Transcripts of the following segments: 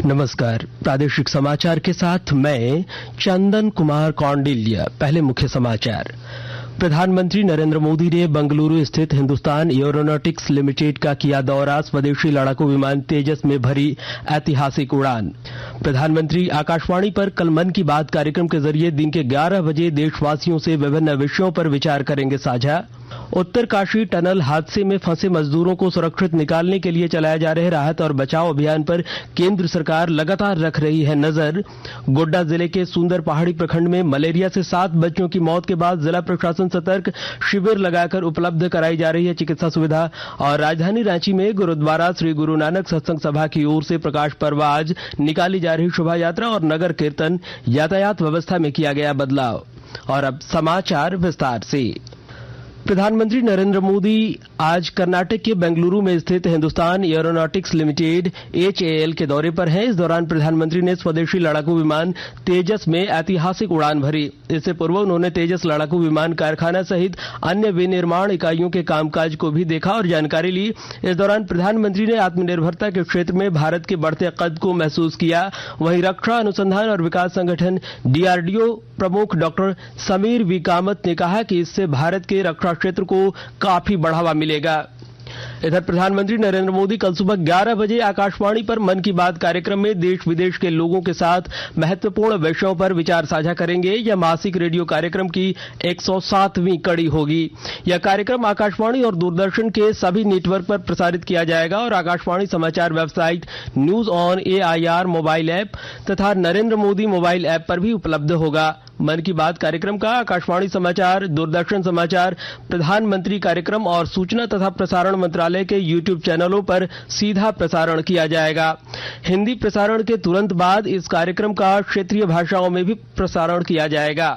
नमस्कार, प्रादेशिक समाचार के साथ मैं चंदन कुमार कौंडिल्य। पहले मुख्य समाचार। प्रधानमंत्री नरेंद्र मोदी ने बेंगलुरु स्थित हिंदुस्तान एरोनॉटिक्स लिमिटेड का किया दौरा। स्वदेशी लड़ाकू विमान तेजस में भरी ऐतिहासिक उड़ान। प्रधानमंत्री आकाशवाणी पर कल मन की बात कार्यक्रम के जरिए दिन के 11 बजे देशवासियों से विभिन्न विषयों पर विचार करेंगे साझा। उत्तरकाशी टनल हादसे में फंसे मजदूरों को सुरक्षित निकालने के लिए चलाए जा रहे राहत और बचाव अभियान पर केंद्र सरकार लगातार रख रही है नजर। गोड्डा जिले के सुंदर पहाड़ी प्रखंड में मलेरिया से 7 बच्चों की मौत के बाद जिला प्रशासन सतर्क, शिविर लगाकर उपलब्ध कराई जा रही है चिकित्सा सुविधा। और राजधानी रांची में गुरुद्वारा श्री गुरु नानक सत्संग सभा की ओर से प्रकाश पर्व आज निकाली जा रही शोभा यात्रा और नगर कीर्तन, यातायात व्यवस्था में किया गया बदलाव। और अब समाचार विस्तार से। प्रधानमंत्री नरेंद्र मोदी आज कर्नाटक के बेंगलुरु में स्थित हिंदुस्तान एरोनॉटिक्स लिमिटेड HAL के दौरे पर हैं। इस दौरान प्रधानमंत्री ने स्वदेशी लड़ाकू विमान तेजस में ऐतिहासिक उड़ान भरी। इससे पूर्व उन्होंने तेजस लड़ाकू विमान कारखाना सहित अन्य विनिर्माण इकाइयों के कामकाज को भी देखा और जानकारी ली। इस दौरान प्रधानमंत्री ने आत्मनिर्भरता के क्षेत्र में भारत के बढ़ते कद को महसूस किया। वहीं रक्षा अनुसंधान और विकास संगठन DRDO प्रमुख डॉक्टर समीर वी कामत ने कहा कि इससे भारत के रक्षा क्षेत्र को काफी बढ़ावा मिलेगा। इधर प्रधानमंत्री नरेंद्र मोदी कल सुबह 11 बजे आकाशवाणी पर मन की बात कार्यक्रम में देश विदेश के लोगों के साथ महत्वपूर्ण विषयों पर विचार साझा करेंगे। यह मासिक रेडियो कार्यक्रम की 107वीं कड़ी होगी। यह कार्यक्रम आकाशवाणी और दूरदर्शन के सभी नेटवर्क पर प्रसारित किया जाएगा और आकाशवाणी समाचार website, news on AIR mobile app तथा नरेंद्र मोदी मोबाइल ऐप पर भी उपलब्ध होगा। मन की बात कार्यक्रम का आकाशवाणी समाचार, दूरदर्शन समाचार, प्रधानमंत्री कार्यक्रम और सूचना तथा प्रसारण मंत्रालय के YouTube चैनलों पर सीधा प्रसारण किया जाएगा। हिंदी प्रसारण के तुरंत बाद इस कार्यक्रम का क्षेत्रीय भाषाओं में भी प्रसारण किया जाएगा।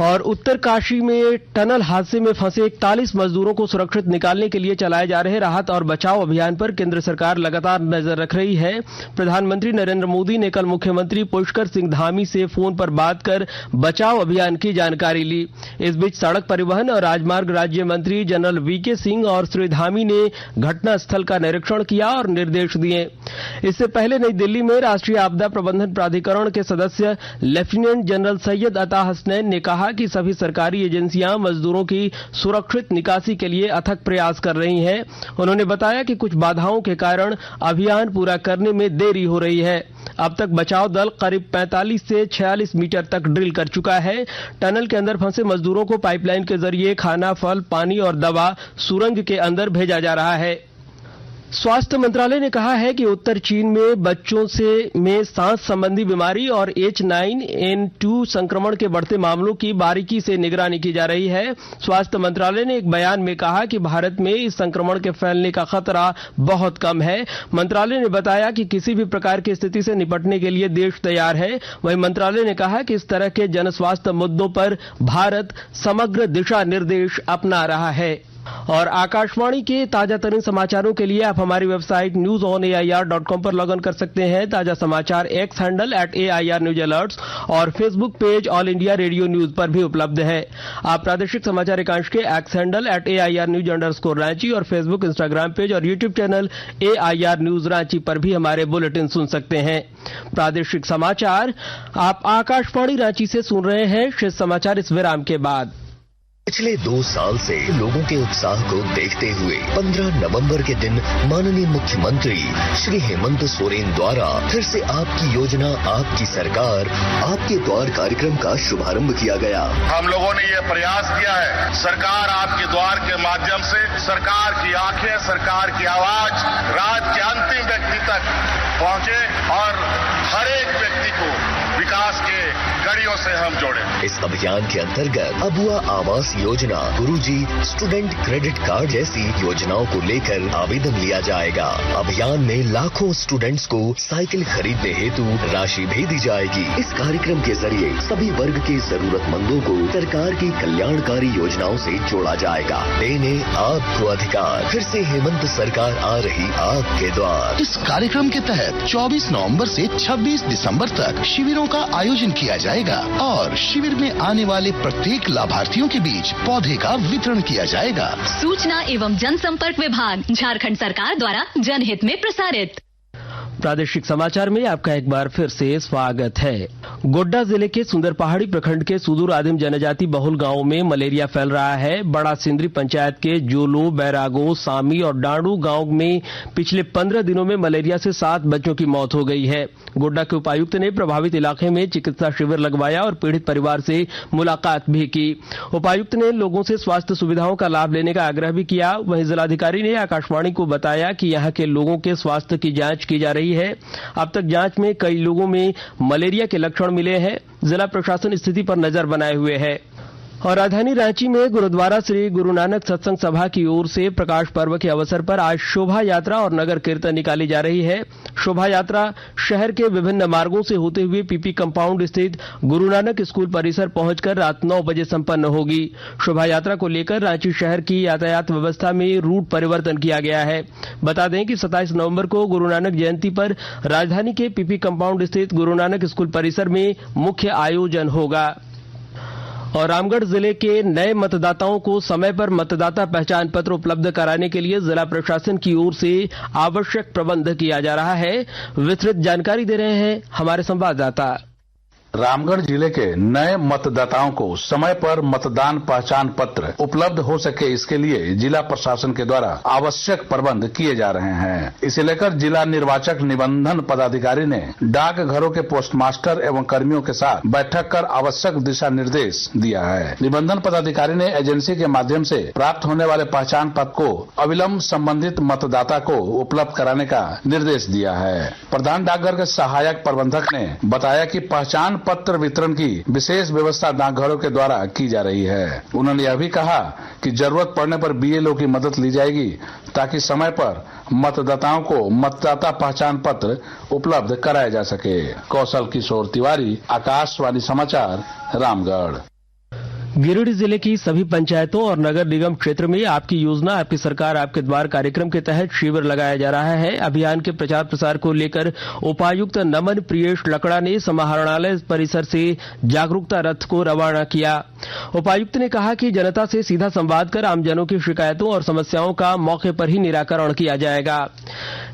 और उत्तरकाशी में टनल हादसे में फंसे 41 मजदूरों को सुरक्षित निकालने के लिए चलाए जा रहे राहत और बचाव अभियान पर केंद्र सरकार लगातार नजर रख रही है। प्रधानमंत्री नरेंद्र मोदी ने कल मुख्यमंत्री पुष्कर सिंह धामी से फोन पर बात कर बचाव अभियान की जानकारी ली। इस बीच सड़क परिवहन और राजमार्ग राज्य मंत्री जनरल VK सिंह और श्री धामी ने घटना स्थल का निरीक्षण किया और निर्देश दिए। इससे पहले नई दिल्ली में राष्ट्रीय आपदा प्रबंधन प्राधिकरण के सदस्य लेफ्टिनेंट जनरल सैयद अता हसनैन ने कहा कि सभी सरकारी एजेंसियां मजदूरों की सुरक्षित निकासी के लिए अथक प्रयास कर रही हैं। उन्होंने बताया कि कुछ बाधाओं के कारण अभियान पूरा करने में देरी हो रही है। अब तक बचाव दल करीब 45 से 46 मीटर तक ड्रिल कर चुका है। टनल के अंदर फंसे मजदूरों को पाइपलाइन के जरिए खाना, फल, पानी और दवा सुरंग के अंदर भेजा जा रहा है। स्वास्थ्य मंत्रालय ने कहा है कि उत्तर चीन में बच्चों में सांस संबंधी बीमारी और H9N2 संक्रमण के बढ़ते मामलों की बारीकी से निगरानी की जा रही है। स्वास्थ्य मंत्रालय ने एक बयान में कहा कि भारत में इस संक्रमण के फैलने का खतरा बहुत कम है। मंत्रालय ने बताया कि किसी भी प्रकार की स्थिति से निपटने के लिए देश तैयार है। वहीं मंत्रालय ने कहा कि इस तरह के जन स्वास्थ्य मुद्दों पर भारत समग्र दिशा निर्देश अपना रहा है। और आकाशवाणी के ताजा तरीन समाचारों के लिए आप हमारी वेबसाइट newsonair.com पर लॉग इन कर सकते हैं। ताजा समाचार X handle @AIR news alerts और Facebook page All India Radio News पर भी उपलब्ध है। आप प्रादेशिक समाचार एकांश के X हैंडल @AIR न्यूज_रांची और फेसबुक, इंस्टाग्राम पेज और YouTube channel AIR news Ranchi पर भी हमारे बुलेटिन सुन सकते हैं। प्रादेशिक समाचार आप आकाशवाणी रांची से सुन रहे हैं। शेष समाचार इस विराम के बाद। पिछले 2 साल से लोगों के उत्साह को देखते हुए 15 नवंबर के दिन माननीय मुख्यमंत्री श्री हेमंत सोरेन द्वारा फिर से आपकी योजना, आपकी सरकार, आपके द्वार कार्यक्रम का शुभारंभ किया गया। हम लोगों ने ये प्रयास किया है, सरकार आपके द्वार के माध्यम से सरकार की आंखें, सरकार की आवाज राज्य के अंतिम व्यक्ति तक पहुंचे और हर एक व्यक्ति को विकास के कड़ियों से हम जोड़े। इस अभियान के अंतर्गत अबुआ आवास योजना, गुरुजी स्टूडेंट क्रेडिट कार्ड जैसी योजनाओं को लेकर आवेदन लिया जाएगा। अभियान में लाखों स्टूडेंट्स को साइकिल खरीदने हेतु राशि भेजी जाएगी। इस कार्यक्रम के जरिए सभी वर्ग के जरूरतमंदों को सरकार की कल्याणकारी योजनाओं से जोड़ा जाएगा। देने आपको अधिकार। फिर से हेमंत सरकार आ रही आपके द्वार। इस कार्यक्रम के तहत 24 नवंबर से 26 दिसंबर तक शिविरों का आयोजन किया जाएगा और शिविर में आने वाले प्रत्येक लाभार्थियों के बीच पौधे का वितरण किया जाएगा। सूचना एवं जनसंपर्क विभाग, झारखंड सरकार द्वारा जनहित में प्रसारित। प्रादेशिक समाचार में आपका एक बार फिर से स्वागत है। गोड्डा जिले के सुंदर पहाड़ी प्रखंड के सुदूर आदिम जनजाति बहुल गांवों में मलेरिया फैल रहा है। बड़ा सिंदरी पंचायत के जोलो, बैरागो, सामी और डांडू गांव में पिछले 15 दिनों में मलेरिया से 7 बच्चों की मौत हो गई है। गोड्डा के उपायुक्त ने प्रभावित इलाके में चिकित्सा शिविर लगवाया और पीड़ित परिवार से मुलाकात भी की। उपायुक्त ने लोगों से स्वास्थ्य सुविधाओं का लाभ लेने का आग्रह भी किया। वहीं जिलाधिकारी ने आकाशवाणी को बताया कि यहां के लोगों के स्वास्थ्य की जांच की जा रही है। अब तक जांच में कई लोगों में मलेरिया के लक्षण मिले हैं। जिला प्रशासन स्थिति पर नजर बनाए हुए है। और राजधानी रांची में गुरुद्वारा श्री गुरु नानक सत्संग सभा की ओर से प्रकाश पर्व के अवसर पर आज शोभा यात्रा और नगर कीर्तन निकाली जा रही है। शोभा यात्रा शहर के विभिन्न मार्गों से होते हुए पीपी कंपाउंड स्थित गुरु नानक स्कूल परिसर पहुंचकर रात 9 बजे संपन्न होगी। शोभा यात्रा को लेकर रांची शहर की यातायात व्यवस्था में रूट परिवर्तन किया गया है। बता दें कि 27 नवंबर को गुरु नानक जयंती पर राजधानी के पीपी कंपाउंड स्थित गुरु नानक स्कूल परिसर में मुख्य आयोजन होगा। और रामगढ़ जिले के नए मतदाताओं को समय पर मतदाता पहचान पत्र उपलब्ध कराने के लिए जिला प्रशासन की ओर से आवश्यक प्रबंध किया जा रहा है। विस्तृत जानकारी दे रहे हैं हमारे संवाददाता। रामगढ़ जिले के नए मतदाताओं को समय पर मतदान पहचान पत्र उपलब्ध हो सके, इसके लिए जिला प्रशासन के द्वारा आवश्यक प्रबंध किए जा रहे हैं। इसे लेकर जिला निर्वाचक निबंधन पदाधिकारी ने डाकघरों के पोस्टमास्टर एवं कर्मियों के साथ बैठक कर आवश्यक दिशा निर्देश दिया है। निबंधन पदाधिकारी ने एजेंसी के माध्यम से प्राप्त होने वाले पहचान पत्र को अविलंब संबंधित मतदाता को उपलब्ध कराने का निर्देश दिया है। प्रधान डाकघर के सहायक प्रबंधक ने बताया कि पहचान पत्र वितरण की विशेष व्यवस्था डाकघरों के द्वारा की जा रही है। उन्होंने यह भी कहा कि जरूरत पड़ने पर बीएलओ की मदद ली जाएगी ताकि समय पर मतदाताओं को मतदाता पहचान पत्र उपलब्ध कराया जा सके। कौशल किशोर तिवारी, आकाशवाणी समाचार, रामगढ़। गिरिडीह जिले की सभी पंचायतों और नगर निगम क्षेत्र में आपकी योजना आपकी सरकार आपके द्वार कार्यक्रम के तहत शिविर लगाया जा रहा है। अभियान के प्रचार प्रसार को लेकर उपायुक्त नमन प्रियेश लकड़ा ने समाहरणालय परिसर से जागरूकता रथ को रवाना किया। उपायुक्त ने कहा कि जनता से सीधा संवाद कर आमजनों की शिकायतों और समस्याओं का मौके पर ही निराकरण किया जाएगा।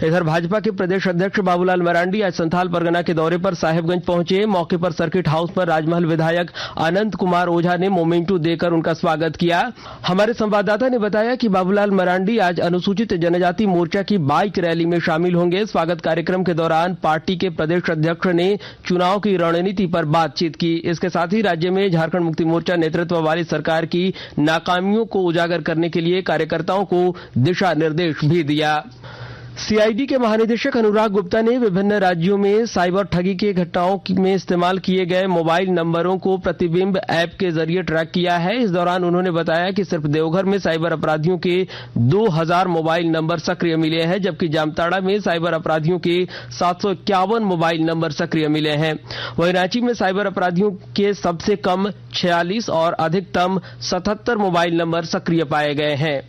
इधर भाजपा के प्रदेश अध्यक्ष बाबूलाल मरांडी आज संथाल परगना के दौरे पर साहेबगंज पहुंचे। मौके पर सर्किट हाउस पर राजमहल विधायक अनंत कुमार ओझा ने मोमेंटो देकर उनका स्वागत किया। हमारे संवाददाता ने बताया कि बाबूलाल मरांडी आज अनुसूचित जनजाति मोर्चा की बाइक रैली में शामिल होंगे। स्वागत कार्यक्रम के दौरान पार्टी के प्रदेश अध्यक्ष ने चुनाव की रणनीति पर बातचीत की। इसके साथ ही राज्य में झारखंड मुक्ति मोर्चा नेतृत्व वाली सरकार की नाकामियों को उजागर करने के लिए कार्यकर्ताओं को दिशा निर्देश भी दिया। सीआईडी के महानिदेशक अनुराग गुप्ता ने विभिन्न राज्यों में साइबर ठगी के घटनाओं में इस्तेमाल किए गए मोबाइल नंबरों को प्रतिबिंब ऐप के जरिए ट्रैक किया है। इस दौरान उन्होंने बताया कि सिर्फ देवघर में साइबर अपराधियों के 2000 मोबाइल नंबर सक्रिय मिले हैं, जबकि जामताड़ा में साइबर अपराधियों के 751 मोबाइल नंबर सक्रिय मिले हैं। वहीं रांची में साइबर अपराधियों के सबसे कम 46 और अधिकतम 77 मोबाइल नंबर सक्रिय पाए गए हैं।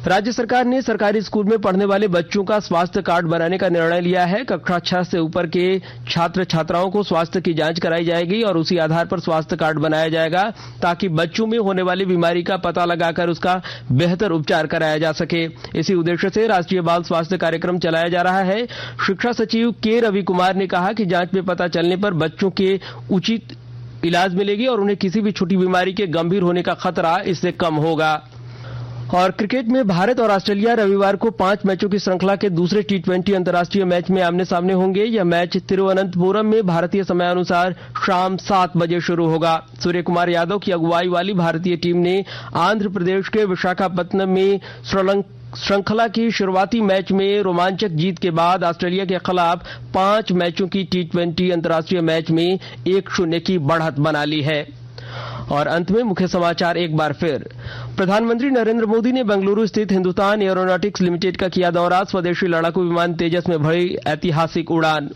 राज्य सरकार ने सरकारी स्कूल में पढ़ने वाले बच्चों का स्वास्थ्य कार्ड बनाने का निर्णय लिया है। कक्षा 6 से ऊपर के छात्र छात्राओं को स्वास्थ्य की जांच कराई जाएगी और उसी आधार पर स्वास्थ्य कार्ड बनाया जाएगा ताकि बच्चों में होने वाली बीमारी का पता लगाकर उसका बेहतर उपचार कराया जा सके। इसी उद्देश्य से राष्ट्रीय बाल स्वास्थ्य कार्यक्रम चलाया जा रहा है। शिक्षा सचिव के रवि कुमार ने कहा कि जांच में पता चलने पर बच्चों के उचित इलाज मिलेगी और उन्हें किसी भी छोटी बीमारी के गंभीर होने का खतरा इससे कम होगा। और क्रिकेट में भारत और ऑस्ट्रेलिया रविवार को 5 मैचों की श्रृंखला के दूसरे टी20 अंतर्राष्ट्रीय मैच में आमने सामने होंगे। यह मैच तिरुवनंतपुरम में भारतीय समयानुसार शाम 7 बजे शुरू होगा। सूर्य कुमार यादव की अगुवाई वाली भारतीय टीम ने आंध्र प्रदेश के विशाखापत्तनम में श्रृंखला की शुरुआती मैच में रोमांचक जीत के बाद ऑस्ट्रेलिया के खिलाफ 5 मैचों की टी20 अंतर्राष्ट्रीय मैच में 1-0 की बढ़त बना ली है। और अंत में मुख्य समाचार एक बार फिर। प्रधानमंत्री नरेंद्र मोदी ने बेंगलुरु स्थित हिंदुस्तान एरोनॉटिक्स लिमिटेड का किया दौरा। स्वदेशी लड़ाकू विमान तेजस में भरी ऐतिहासिक उड़ान।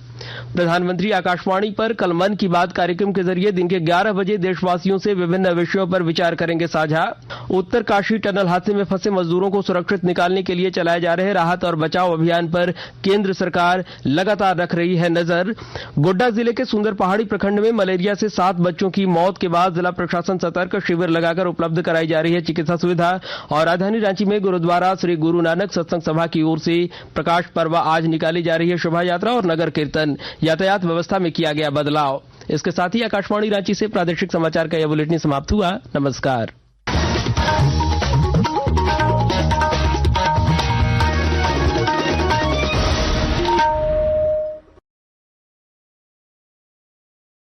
प्रधानमंत्री आकाशवाणी पर कल मन की बात कार्यक्रम के जरिए दिन के 11 बजे देशवासियों से विभिन्न विषयों पर विचार करेंगे साझा। उत्तरकाशी टनल हादसे में फंसे मजदूरों को सुरक्षित निकालने के लिए चलाए जा रहे राहत और बचाव अभियान पर केंद्र सरकार लगातार रख रही है नजर। गोड्डा जिले के सुंदर पहाड़ी प्रखंड में मलेरिया से 7 बच्चों की मौत के बाद जिला प्रशासन सतर्क, शिविर लगाकर उपलब्ध कराई जा रही है चिकित्सा सुविधा। और राजधानी रांची में गुरुद्वारा श्री गुरु नानक सत्संग सभा की ओर से प्रकाश पर्व आज निकाली जा रही है शोभा यात्रा और नगर कीर्तन। यातायात व्यवस्था में किया गया बदलाव। इसके साथ ही आकाशवाणी रांची से प्रादेशिक समाचार का यह बुलेटिन समाप्त हुआ। नमस्कार।